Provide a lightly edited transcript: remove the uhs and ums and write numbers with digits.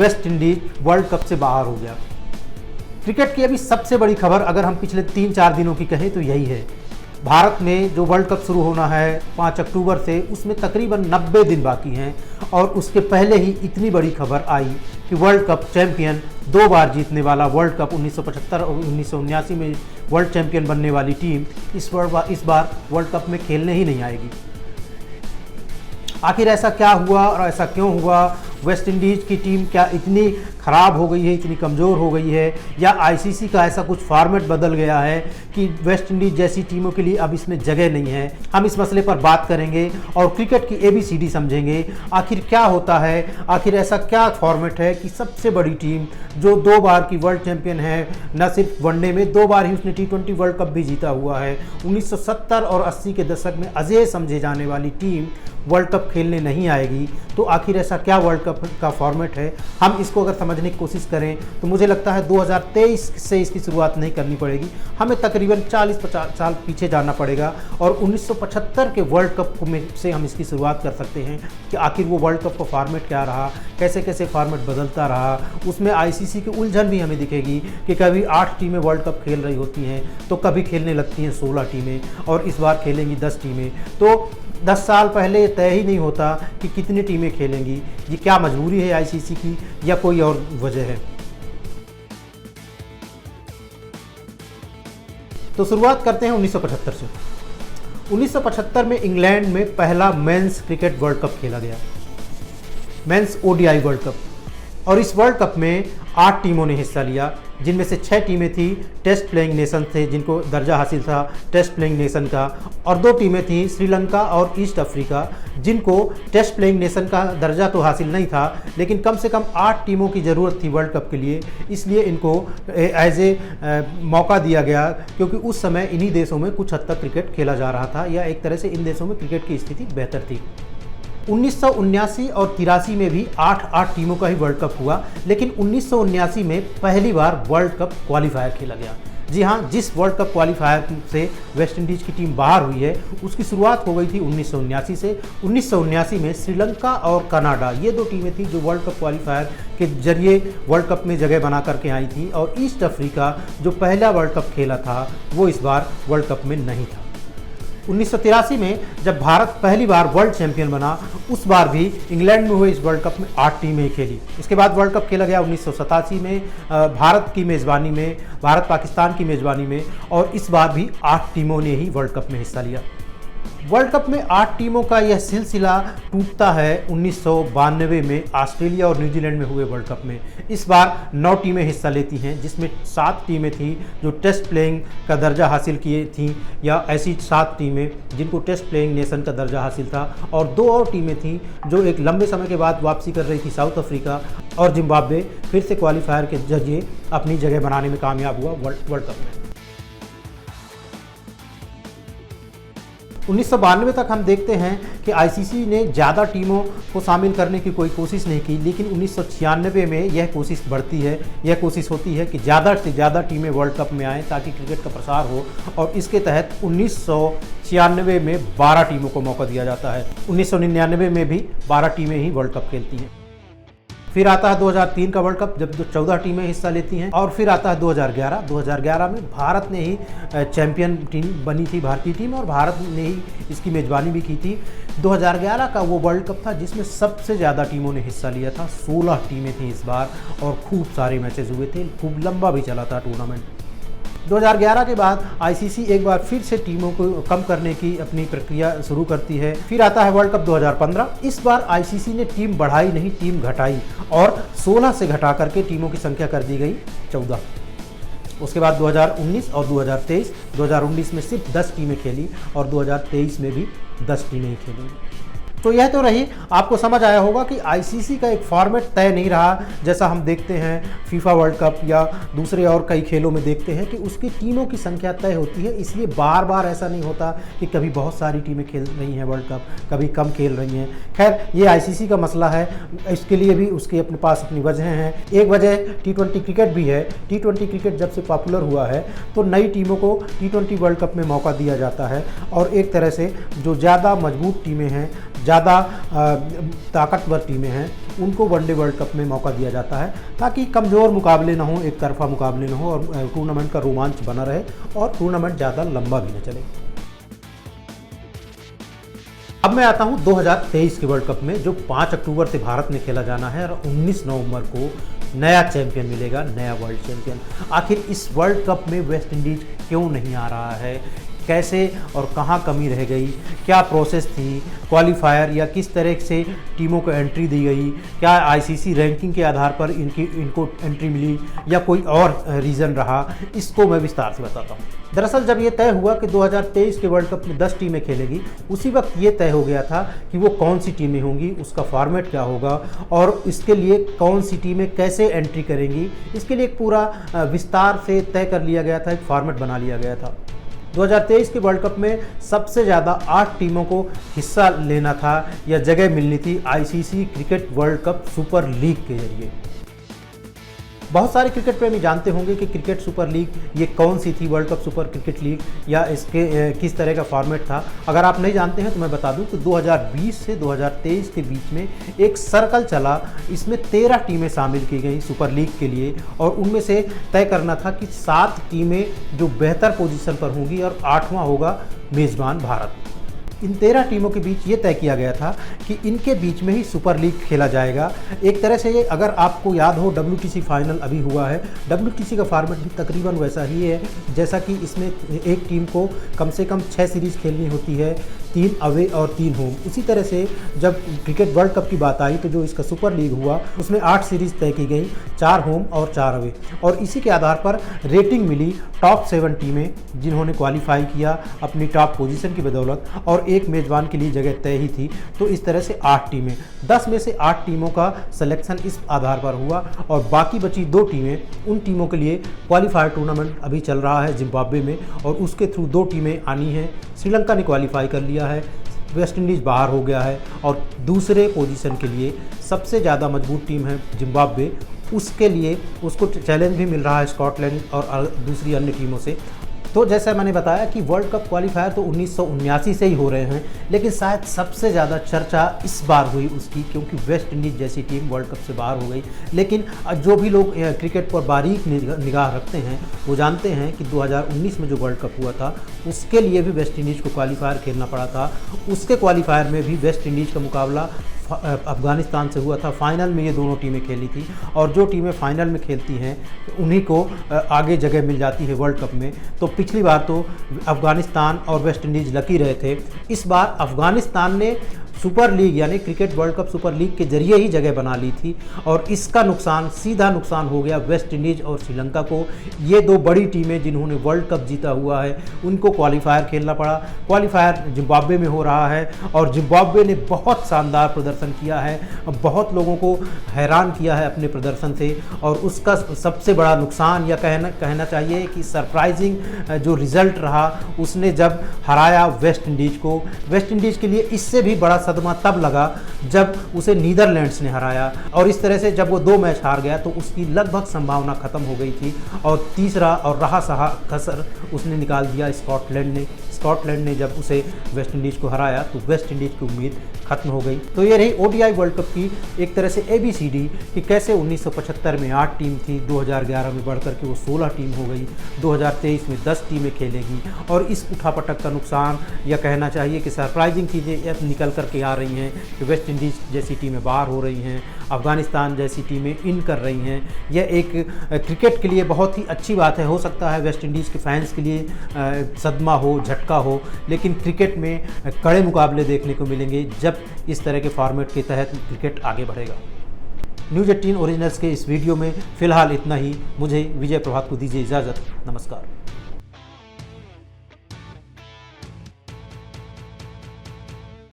West Indies world cup से बाहर हो गया। क्रिकेट की अभी सबसे बड़ी खबर अगर हम पिछले 3-4 दिनों की कहें तो यही है, भारत में जो वर्ल्ड कप शुरू होना है 5 अक्टूबर से, उसमें तकरीबन 90 दिन बाकी हैं और उसके पहले ही इतनी बड़ी खबर आई कि वर्ल्ड कप चैंपियन 2 बार जीतने वाला, वर्ल्ड कप 1975 और 1979 में वर्ल्ड चैंपियन बनने वाली टीम इस बार वर्ल्ड कप में खेलने ही नहीं आएगी। आखिर ऐसा क्या हुआ और ऐसा क्यों हुआ? वेस्ट इंडीज़ की टीम क्या इतनी ख़राब हो गई है, इतनी कमज़ोर हो गई है, या आईसीसी का ऐसा कुछ फॉर्मेट बदल गया है कि वेस्ट इंडीज़ जैसी टीमों के लिए अब इसमें जगह नहीं है? हम इस मसले पर बात करेंगे और क्रिकेट की ABCD समझेंगे। आखिर क्या होता है, आखिर ऐसा क्या फॉर्मेट है कि सबसे बड़ी टीम जो 2 बार की वर्ल्ड चैंपियन है, न सिर्फ वनडे में 2 बार ही उसने T20 वर्ल्ड कप भी जीता हुआ है, 1970 और 80 के दशक में अजेय समझे जाने वाली टीम वर्ल्ड कप खेलने नहीं आएगी। तो आखिर ऐसा क्या वर्ल्ड कप का फॉर्मेट है? हम इसको अगर समझने की कोशिश करें तो मुझे लगता है 2023 से इसकी शुरुआत नहीं करनी पड़ेगी, हमें तकरीबन 40-50 साल पीछे जाना पड़ेगा और 1975 के वर्ल्ड कप में से हम इसकी शुरुआत कर सकते हैं कि आखिर वो वर्ल्ड कप का फॉर्मेट क्या रहा, कैसे कैसे फॉर्मेट बदलता रहा। उसमें आईसीसी की उलझन भी हमें दिखेगी कि कभी 8 टीमें वर्ल्ड कप खेल रही होती हैं तो कभी खेलने लगती हैं 16 टीमें और इस बार खेलेंगी 10 टीमें। तो 10 साल पहले तय ही नहीं होता कि कितनी टीमें खेलेंगी। ये क्या मजबूरी है आईसीसी की या कोई और वजह है? तो शुरुआत करते हैं 1975 से। 1975 में इंग्लैंड में पहला मेंस क्रिकेट वर्ल्ड कप खेला गया, मेंस ODI वर्ल्ड कप, और इस वर्ल्ड कप में 8 टीमों ने हिस्सा लिया, जिनमें से 6 टीमें थी टेस्ट प्लेइंग नेशन थे, जिनको दर्जा हासिल था टेस्ट प्लेइंग नेशन का, और 2 टीमें थी श्रीलंका और ईस्ट अफ्रीका, जिनको टेस्ट प्लेइंग नेशन का दर्जा तो हासिल नहीं था लेकिन कम से कम 8 टीमों की ज़रूरत थी वर्ल्ड कप के लिए, इसलिए इनको एज ए मौका दिया गया क्योंकि उस समय इन्हीं देशों में कुछ हद तक क्रिकेट खेला जा रहा था या एक तरह से इन देशों में क्रिकेट की स्थिति बेहतर थी। 1979 और 83 में भी 8 टीमों का ही वर्ल्ड कप हुआ, लेकिन 1979 में पहली बार वर्ल्ड कप क्वालिफायर खेला गया। जी हाँ, जिस वर्ल्ड कप क्वालिफायर से वेस्ट इंडीज़ की टीम बाहर हुई है उसकी शुरुआत हो गई थी 1979 से। 1979 में श्रीलंका और कनाडा, ये 2 टीमें थी जो वर्ल्ड कप क्वालिफायर के जरिए वर्ल्ड कप में जगह बना करके आई थी, और ईस्ट अफ्रीका जो पहला वर्ल्ड कप खेला था वो इस बार वर्ल्ड कप में नहीं था। 1983 में जब भारत पहली बार वर्ल्ड चैंपियन बना, उस बार भी इंग्लैंड में हुए इस वर्ल्ड कप में 8 टीमें खेली। इसके बाद वर्ल्ड कप खेला गया 1987 में भारत की मेज़बानी में, भारत पाकिस्तान की मेज़बानी में, और इस बार भी 8 टीमों ने ही वर्ल्ड कप में हिस्सा लिया। वर्ल्ड कप में 8 टीमों का यह सिलसिला टूटता है 1992 में ऑस्ट्रेलिया और न्यूजीलैंड में हुए वर्ल्ड कप में। इस बार 9 टीमें हिस्सा लेती हैं, जिसमें 7 टीमें थीं जो टेस्ट प्लेइंग का दर्जा हासिल किए थीं, या ऐसी 7 टीमें जिनको टेस्ट प्लेइंग नेशन का दर्जा हासिल था, और 2 और टीमें थीं जो एक लंबे समय के बाद वापसी कर रही थी, साउथ अफ्रीका और जिम्बाब्वे फिर से क्वालिफायर के जरिए अपनी जगह बनाने में कामयाब हुआ वर्ल्ड कप में। 1992 तक हम देखते हैं कि आईसीसी ने ज़्यादा टीमों को शामिल करने की कोई कोशिश नहीं की, लेकिन 1996 में यह कोशिश बढ़ती है, यह कोशिश होती है कि ज़्यादा से ज़्यादा टीमें वर्ल्ड कप में आएँ ताकि क्रिकेट का प्रसार हो, और इसके तहत 1996 में 12 टीमों को मौका दिया जाता है। 1999 में भी 12 टीमें ही वर्ल्ड कप खेलती हैं। फिर आता है 2003 का वर्ल्ड कप जब 14 टीमें हिस्सा लेती हैं, और फिर आता है 2011 में भारत ने ही चैंपियन टीम बनी थी, भारतीय टीम, और भारत ने ही इसकी मेज़बानी भी की थी। 2011 का वो वर्ल्ड कप था जिसमें सबसे ज़्यादा टीमों ने हिस्सा लिया था, 16 टीमें थीं इस बार, और खूब सारे मैचेस हुए थे, खूब लंबा भी चला था टूर्नामेंट। 2011 के बाद आईसीसी एक बार फिर से टीमों को कम करने की अपनी प्रक्रिया शुरू करती है। फिर आता है वर्ल्ड कप 2015। इस बार आईसीसी ने टीम बढ़ाई नहीं, टीम घटाई, और 16 से घटा करके टीमों की संख्या कर दी गई 14। उसके बाद 2019 और 2023, 2019 में सिर्फ 10 टीमें खेली और 2023 में भी 10 टीमें ही खेली। तो यह तो रही, आपको समझ आया होगा कि आईसीसी का एक फॉर्मेट तय नहीं रहा, जैसा हम देखते हैं फीफा वर्ल्ड कप या दूसरे और कई खेलों में देखते हैं कि उसकी टीमों की संख्या तय होती है, इसलिए बार बार ऐसा नहीं होता कि कभी बहुत सारी टीमें खेल रही हैं वर्ल्ड कप, कभी कम खेल रही हैं। खैर, ये आईसीसी का मसला है, इसके लिए भी उसके अपने पास अपनी वजह हैं। एक वजह T20 क्रिकेट भी है। T20 क्रिकेट जब से पॉपुलर हुआ है तो नई टीमों को T20 वर्ल्ड कप में मौका दिया जाता है, और एक तरह से जो ज़्यादा मजबूत टीमें हैं, ज़्यादा ताकतवर टीमें हैं उनको वनडे वर्ल्ड कप में मौका दिया जाता है, ताकि कमज़ोर मुकाबले ना हो, एक तरफा मुकाबले ना हो, और टूर्नामेंट का रोमांच बना रहे और टूर्नामेंट ज़्यादा लंबा भी न चले। अब मैं आता हूं 2023 के वर्ल्ड कप में, जो 5 अक्टूबर से भारत में खेला जाना है और 19 नवंबर को नया चैंपियन मिलेगा, नया वर्ल्ड चैंपियन। आखिर इस वर्ल्ड कप में वेस्ट इंडीज़ क्यों नहीं आ रहा है, कैसे और कहां कमी रह गई, क्या प्रोसेस थी, क्वालिफायर या किस तरह से टीमों को एंट्री दी गई, क्या आईसीसी रैंकिंग के आधार पर इनको एंट्री मिली या कोई और रीज़न रहा, इसको मैं विस्तार से बताता हूं। दरअसल जब ये तय हुआ कि 2023 के वर्ल्ड कप में 10 टीमें खेलेगी, उसी वक्त ये तय हो गया था कि वो कौन सी टीमें होंगी, उसका फॉर्मेट क्या होगा और इसके लिए कौन सी टीमें कैसे एंट्री करेंगी, इसके लिए एक पूरा विस्तार से तय कर लिया गया था, एक फॉर्मेट बना लिया गया था। 2023 के वर्ल्ड कप में सबसे ज़्यादा 8 टीमों को हिस्सा लेना था या जगह मिलनी थी ICC cricket world cup super league के जरिए। बहुत सारे क्रिकेट प्रेमी जानते होंगे कि क्रिकेट सुपर लीग ये कौन सी थी, world cup super cricket league, या इसके किस तरह का फॉर्मेट था। अगर आप नहीं जानते हैं तो मैं बता दूं कि 2020 से 2023 के बीच में एक सर्कल चला, इसमें 13 टीमें शामिल की गई सुपर लीग के लिए, और उनमें से तय करना था कि 7 टीमें जो बेहतर पोजीशन पर होंगी और 8वां होगा मेज़बान भारत। इन 13 टीमों के बीच ये तय किया गया था कि इनके बीच में ही सुपर लीग खेला जाएगा। एक तरह से ये, अगर आपको याद हो, WTC फाइनल अभी हुआ है, WTC का फॉर्मेट भी तकरीबन वैसा ही है, जैसा कि इसमें एक टीम को कम से कम 6 सीरीज़ खेलनी होती है, 3 अवे और 3 होम। उसी तरह से जब क्रिकेट वर्ल्ड कप की बात आई तो जो इसका सुपर लीग हुआ उसमें 8 सीरीज़ तय की गई, 4 होम और 4 अवे, और इसी के आधार पर रेटिंग मिली टॉप 7 टीमें जिन्होंने क्वालिफाई किया अपनी टॉप पोजीशन की बदौलत, और एक मेज़बान के लिए जगह तय ही थी। तो इस तरह से 8 टीमें, 10 में से 8 टीमों का सिलेक्शन इस आधार पर हुआ, और बाकी बची 2 टीमें, उन टीमों के लिए क्वालिफायर टूर्नामेंट अभी चल रहा है जिम्बाब्वे में, और उसके थ्रू 2 टीमें आनी हैं। श्रीलंका ने क्वालिफाई कर लिया है, वेस्ट इंडीज़ बाहर हो गया है, और दूसरे पोजीशन के लिए सबसे ज़्यादा मजबूत टीम है जिम्बाब्वे, उसके लिए उसको चैलेंज भी मिल रहा है स्कॉटलैंड और दूसरी अन्य टीमों से। तो जैसा मैंने बताया कि वर्ल्ड कप क्वालिफायर तो 1979 से ही हो रहे हैं, लेकिन शायद सबसे ज़्यादा चर्चा इस बार हुई उसकी, क्योंकि वेस्ट इंडीज़ जैसी टीम वर्ल्ड कप से बाहर हो गई। लेकिन जो भी लोग क्रिकेट पर बारीक निगाह रखते हैं वो जानते हैं कि 2019 में जो वर्ल्ड कप हुआ था उसके लिए भी वेस्ट इंडीज़ को क्वालिफायर खेलना पड़ा था। उसके क्वालिफायर में भी वेस्ट इंडीज़ का मुकाबला अफ़गानिस्तान से हुआ था। फाइनल में ये दोनों टीमें खेली थी, और जो टीमें फाइनल में खेलती हैं उन्हीं को आगे जगह मिल जाती है वर्ल्ड कप में। तो पिछली बार तो अफ़गानिस्तान और वेस्ट इंडीज़ लकी रहे थे, इस बार अफ़गानिस्तान ने सुपर लीग यानी cricket world cup super league के जरिए ही जगह बना ली थी, और इसका नुकसान, सीधा नुकसान हो गया वेस्ट इंडीज़ और श्रीलंका को। ये 2 बड़ी टीमें जिन्होंने वर्ल्ड कप जीता हुआ है उनको क्वालिफायर खेलना पड़ा। क्वालिफायर जिम्बाब्वे में हो रहा है, और जिम्बाब्वे ने बहुत शानदार प्रदर्शन किया है, बहुत लोगों को हैरान किया है अपने प्रदर्शन से, और उसका सबसे बड़ा नुकसान या कहना चाहिए कि सरप्राइजिंग जो रिज़ल्ट रहा, उसने जब हराया वेस्ट इंडीज़ को। वेस्ट इंडीज़ के लिए इससे भी बड़ा सदमा तब लगा जब उसे नीदरलैंड्स ने हराया, और इस तरह से जब वो 2 मैच हार गया तो उसकी लगभग संभावना खत्म हो गई थी, और तीसरा और रहा सहा खसर उसने निकाल दिया स्कॉटलैंड ने। स्कॉटलैंड ने जब उसे वेस्ट इंडीज़ को हराया तो वेस्ट इंडीज़ की उम्मीद खत्म हो गई। तो ये रही ODI वर्ल्ड कप की एक तरह से ABCD कि कैसे 1975 में 8 टीम थी, 2011 में बढ़कर के वो 16 टीम हो गई, 2023 में 10 टीमें खेलेगी, और इस उठापटक का नुकसान या कहना चाहिए कि सरप्राइजिंग चीज़ें निकल कर के आ रही हैं कि वेस्ट इंडीज़ जैसी टीमें बाहर हो रही हैं, अफ़गानिस्तान जैसी टीमें इन कर रही हैं। यह एक क्रिकेट के लिए बहुत ही अच्छी बात है। हो सकता है वेस्ट इंडीज़ के फैंस के लिए सदमा हो, झटका हो, लेकिन क्रिकेट में कड़े मुकाबले देखने को मिलेंगे जब इस तरह के फॉर्मेट के तहत क्रिकेट आगे बढ़ेगा। न्यूज़ 18 ओरिजिनल्स के इस वीडियो में फ़िलहाल इतना ही। मुझे विजय प्रभात को दीजिए इजाज़त। नमस्कार।